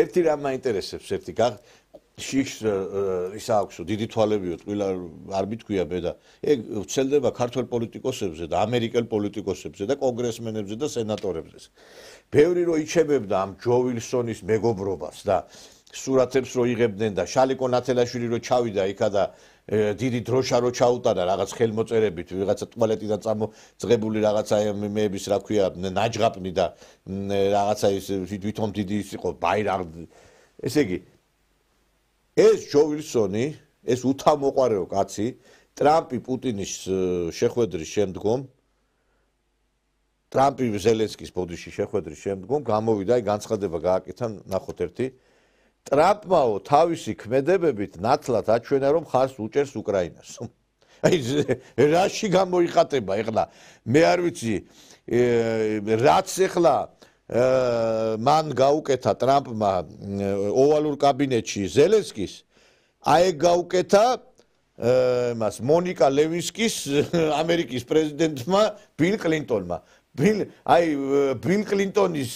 ერთი რამ მაინტერესებს, ერთი შიშს ისა აქვსო, დიდი თვალებიო, ტყილა არ მithქვია მე და ეგ ვრცელდება ქართველ პოლიტიკოსებზე და ამერიკელ პოლიტიკოსებზე და კონგრესმენებზე და სენატორებზე. ბევრი რო იჩებებდა ამ ჯო ვილსონის მეგობრობას და სურათებს რო იღებდნენ და შალიკო ნათელაშვილი რო ჩავიდა იქა და დიდი დროშა რო ჩაუტანა რაღაც ხელმოწერებით, ვიღაცა ტუალეტიდან წამოძღებული რაღაცა მეების რა ქვია, ნაჯღაპნი და რაღაცა ის თვითონ დიდი ის იყო ბაირაღი. ესე იგი ეს ჯო ვილსონი, ეს უთამოყვარეო კაცი, ტრამპი პუტინის შეხვედრის შემდგომ, ტრამპი ზელენსკის ბოდიში შეხვედრის შემდგომ გამოვიდა, აი განცხადება გააკეთა, ნახოთ ერთი. ტრამპმაო თავისი ქმედებებით ნათლად აჩვენა, რომ ხარს უჭერს უკრაინას. აი რაში გამოიხატება ეხლა? მე არ ვიცი, რაც ეხლა მან გაუკეთა ტრამპმა ოვალურ კაბინეტში ზელენსკის, აი ეგ გაუკეთა მას მონიკა ლევინსკის ამერიკის პრეზიდენტმა ბილ კლინტონმა. ბილ კლინტონის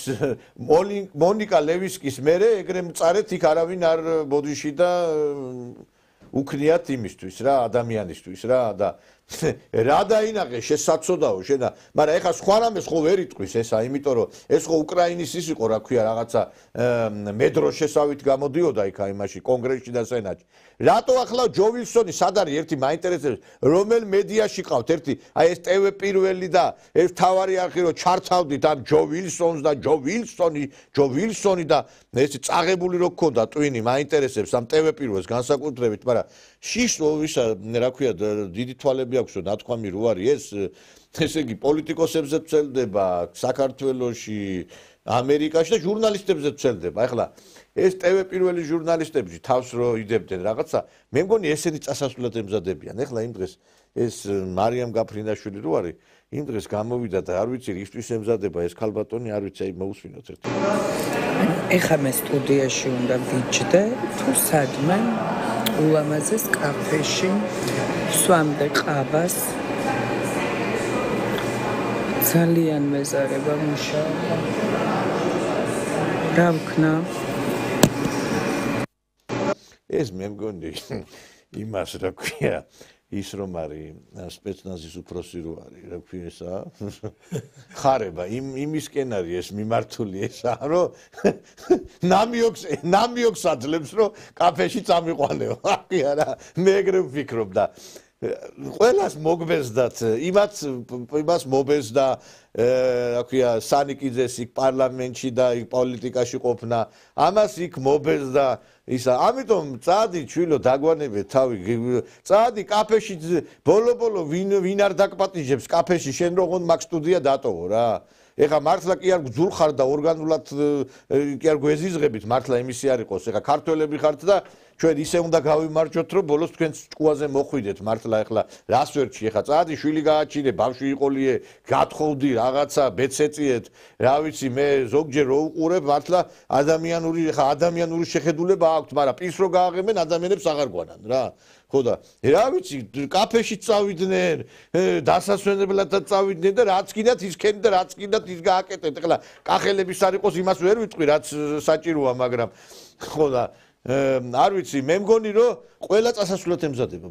მონიკა ლევინსკის მერე ეგრე მწარეთ იქ არავინ არ ბოდიში და უქნიათ იმისთვის რა, ადამიანისთვის რა და რა დაინახე შესაძოდაო შენა, მაგრამ ეხა სხვა რამეს ხო ვერ იტყვის ესა, იმიტომ რომ ეს ხო უკრაინის ის იყო რა ქვია რაღაცა მედრო შესავით გამოდიოდა იქ იმაში კონგრესში და სენატში. რატო ახლა ჯო ვილსონი სად არის ერთი მაინტერესებს, რომელ მედიაში ყავთ ერთი, აი ეს TV პირველი და ეს თავარი არხი რომ ჩართავდით ამ ჯო ვილსონს და ჯო ვილსონი და ეს წაღებული რო გქონდა ტვინი მაინტერესებს ამ TV პირველს განსაკუთრებით, მაგრამ შიშო ვისა რა ქვია დიდი თვალები აქვსო ნათქვამი რო არის ესე იგი პოლიტიკოსებზე ვცელდება საქართველოში, ამერიკაში და ჟურნალისტებზე ვცელდება. ეხლა ეს TV პირველი ჟურნალისტები თავს რო იდებდნენ რაღაცა, მე მგონი ესენი წასასვლელად ემზადებიან. ეხლა იმ დღეს ეს მარიამ გაფრინდაშვილი რო არის, იმ დღეს გამოვიდა და არ ვიცი ისთვის ემზადება ეს ქალბატონი, არ ვიცი, აი მოусვინოთ ერთი. ეხლა მე სტუდიაში უნდა ვიჯდე თუ სადმე ულამაზეს კაფეში სვამდე ყავას ძალიან მეზარება მუშაობა რა ვქნა ეს მე მგონი იმას რა ქვია ის რომ არის სპეცნაზის უფროსი რო არის რა ქვია ესა ხარება იმისკენ არის ეს მიმართული ესა რომ ნამიოქს აძლევს რომ კაფეში წამიყვანეო აი არა მე ეგრე ვფიქრობ და ყველას მოგბეზდათ იმას მობეზდა რა ქვია სანიკიძეს იქ პარლამენტში და იქ პოლიტიკაში ყოფნა ამას იქ მობეზდა ისა ამიტომ წადი ჩვილო დაგვანებე თავი წადი კაფეში ბოლო ვინ არ დაკპატიჟებს კაფეში შენ როგორ მაგ სტუდია დატოვო რა ეხა მართლა კი არ გძულხარ და ორგანულად კი არ გვეზიზღებით მართლა იმისი არ იყოს ეხა ქართველები ხართ და ჩვენ ისე უნდა გავიმარჯოთ რომ ბოლოს თქვენ ჭკუაზე მოხვიდეთ მართლა ეხლა რას ვერჩი ეხა წადი შვილი გააჩინე ბავშვი იყოლიე გათხოვდი რაღაცა ბეცეწიეთ რა ვიცი მე ზოგჯერ რო უყურებ მართლა ადამიანური შეხედულება აქვთ მაგრამ პირს რო გააღებენ ადამიანებს აღარ გვანან რა ხო და რა ვიცი კაფეში წავიდნენ დასასვენებლად წავიდნენ და რაც კიდათ ისქენ და რაც კიდათ ის გააკეთეთ ეხლა კახელების არ იყოს იმას ვერ ვიტყვი რაც საჭიროა მაგრამ ხო და არ ვიცი მე მგონი რომ ყველა წასასვლელად ემზადება